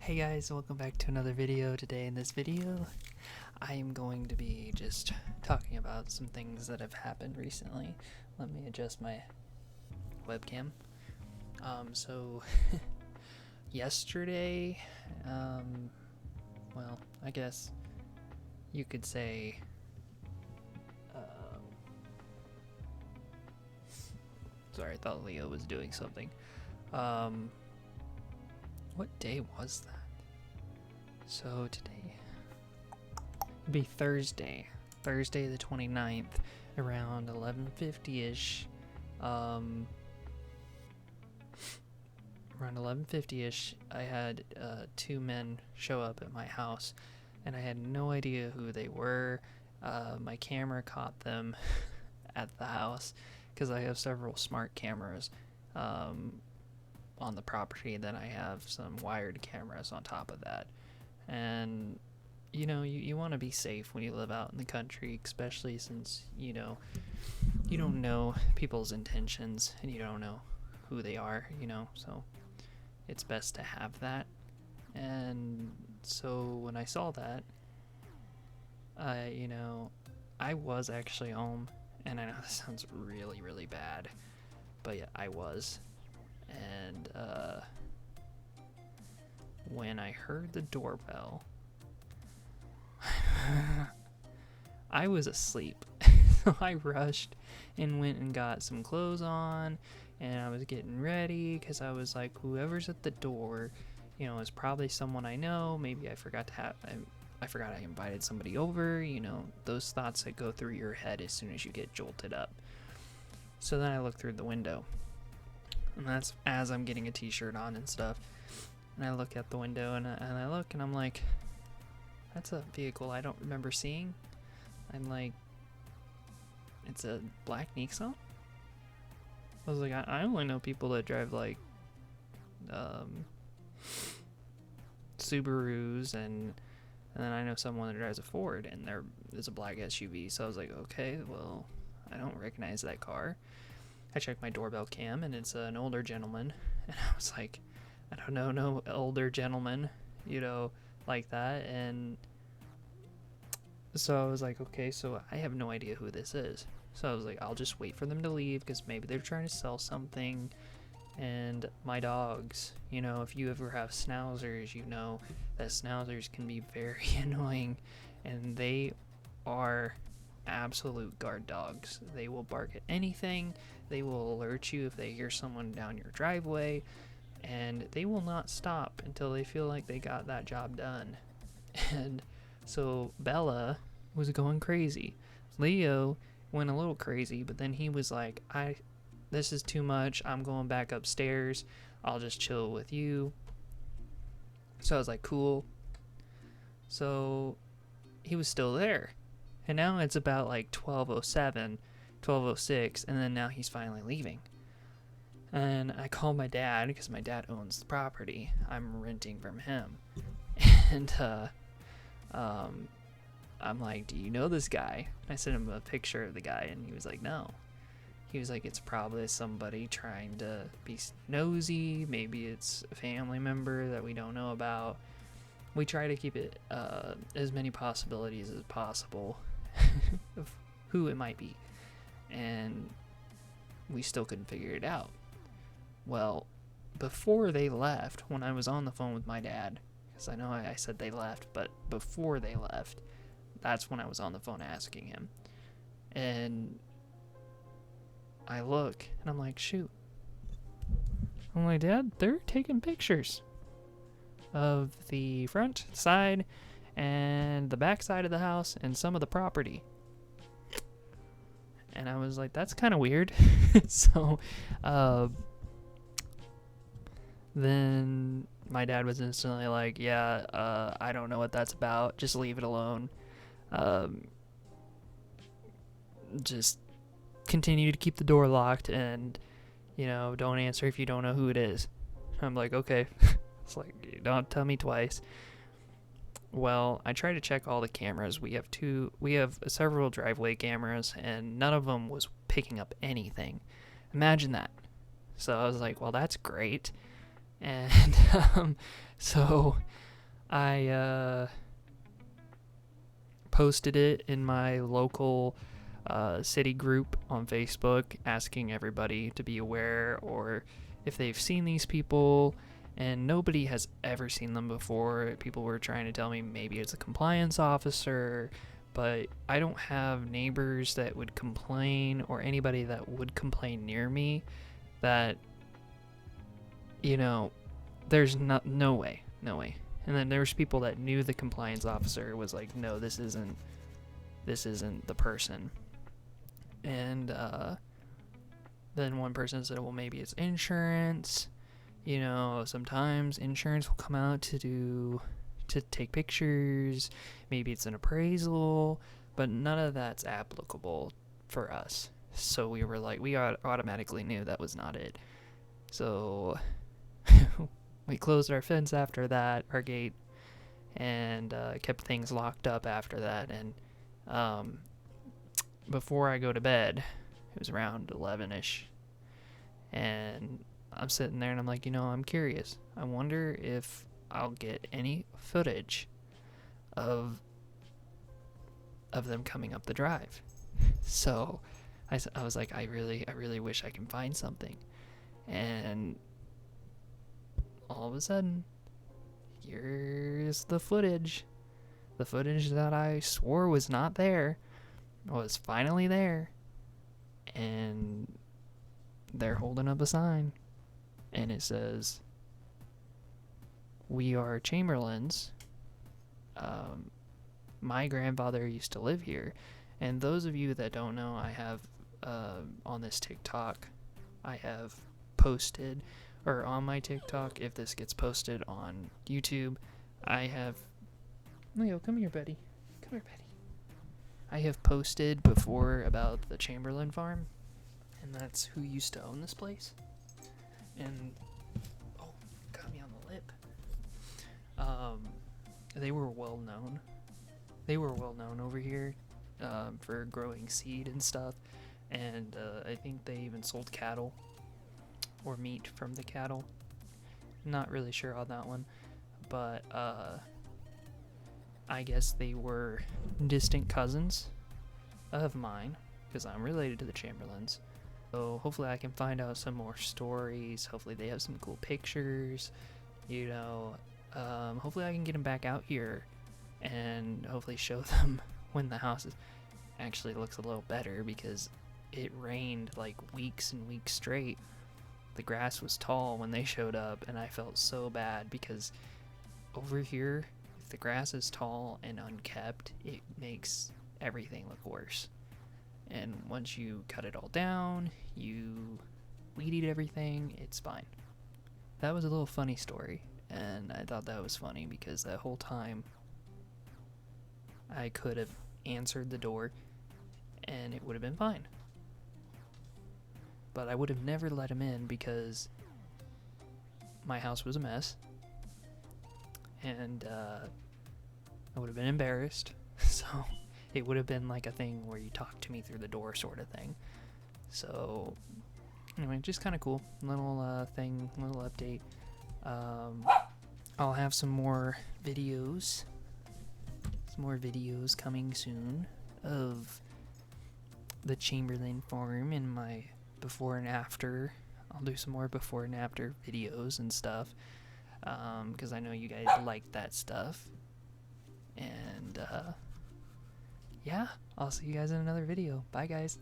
Hey guys, welcome back to another video. Today in this video, I am going to be just talking about some things that have happened recently. Let me adjust my webcam. So yesterday, well, I guess you could say, sorry, I thought Leo was doing something. What day was that? So today would be Thursday the 29th, around 11:50ish. Around 11:50ish, I had two men show up at my house, and I had no idea who they were. My camera caught them at the house because I have several smart cameras on the property. Then I have some wired cameras on top of that. And you know, you want to be safe when you live out in the country, especially since you don't know people's intentions and you don't know who they are, so it's best to have that. And so when I saw that, I was actually home, and I know this sounds really, really bad, but yeah, I was. And when I heard the doorbell, I was asleep. So I rushed and went and got some clothes on, and I was getting ready because I was like, whoever's at the door, is probably someone I know. Maybe I forgot I invited somebody over, those thoughts that go through your head as soon as you get jolted up. So then I looked through the window, and that's as I'm getting a t-shirt on and stuff. And I look out the window, and I look, and I'm like, that's a vehicle I don't remember seeing. I'm like, it's a black Nissan? I was like, I only know people that drive like Subarus, and then I know someone that drives a Ford, and there's a black SUV. So I was like, okay, well, I don't recognize that car. I checked my doorbell cam, and it's an older gentleman, and I was like, I don't know no older gentleman, like that. And so I was like, okay, so I have no idea who this is. So I was like, I'll just wait for them to leave because maybe they're trying to sell something. And my dogs, if you ever have schnauzers, you know that schnauzers can be very annoying, and they are absolute guard dogs. They will bark at anything. They will alert you if they hear someone down your driveway, and they will not stop until they feel like they got that job done. And so Bella was going crazy. Leo went a little crazy, but then he was like, this is too much. I'm going back upstairs. I'll just chill with you. So I was like, cool. So he was still there. And now it's about like 12:07, 12:06, and then now he's finally leaving. And I called my dad because my dad owns the property. I'm renting from him. And I'm like, do you know this guy? I sent him a picture of the guy, and he was like, no. He was like, it's probably somebody trying to be nosy. Maybe it's a family member that we don't know about. We try to keep it as many possibilities as possible of who it might be. And we still couldn't figure it out. Well, before they left, when I was on the phone with my dad, because I know I said they left, but before they left, that's when I was on the phone asking him. And I look, and I'm like, shoot. I'm like, Dad, they're taking pictures of the front, side, and the back side of the house, and some of the property. And I was like, that's kind of weird. So, then my dad was instantly like, yeah, I don't know what that's about. Just leave it alone. Just continue to keep the door locked, and don't answer if you don't know who it is. I'm like, okay. It's like, don't tell me twice. Well, I tried to check all the cameras. We have several driveway cameras, and none of them was picking up anything. Imagine that. So I was like, well, that's great. And So I posted it in my local city group on Facebook, asking everybody to be aware or if they've seen these people, and nobody has ever seen them before. People were trying to tell me maybe it's a compliance officer, but I don't have neighbors that would complain or anybody that would complain near me that, you know, there's no way. And then there was people that knew the compliance officer was like, no, this isn't the person. And then one person said, well, maybe it's insurance. You know, sometimes insurance will come out to take pictures. Maybe it's an appraisal, but none of that's applicable for us. So we were like, we automatically knew that was not it. So we closed our fence after that, our gate, and kept things locked up after that. And before I go to bed, it was around 11ish, and I'm sitting there and I'm like, I'm curious. I wonder if I'll get any footage of them coming up the drive. So I was like, I really wish I can find something. And all of a sudden, here's the footage. The footage that I swore was not there was finally there. And they're holding up a sign. And it says, "We are Chamberlains. My grandfather used to live here." And those of you that don't know, I have on this TikTok, I have posted, or on my TikTok, if this gets posted on YouTube, I have... Leo, come here, buddy. Come here, buddy. I have posted before about the Chamberlain farm, and that's who used to own this place. And, oh, got me on the lip. They were well known. They were well known over here for growing seed and stuff. And I think they even sold cattle or meat from the cattle. Not really sure on that one. But I guess they were distant cousins of mine, because I'm related to the Chamberlains. So hopefully I can find out some more stories. Hopefully they have some cool pictures. Hopefully I can get them back out here and hopefully show them when the house actually looks a little better, because it rained like weeks and weeks straight. The grass was tall when they showed up, and I felt so bad because over here, if the grass is tall and unkept, it makes everything look worse. And once you cut it all down, you weed eat everything, it's fine. That was a little funny story, and I thought that was funny because that whole time I could have answered the door and it would have been fine. But I would have never let him in because my house was a mess, and I would have been embarrassed. So it would have been like a thing where you talk to me through the door sort of thing. So anyway, just kind of cool. Little thing, little update. I'll have some more videos. Some more videos coming soon of the Chamberlain farm and my before and after. I'll do some more before and after videos and stuff, because I know you guys like that stuff. And yeah, I'll see you guys in another video. Bye, guys.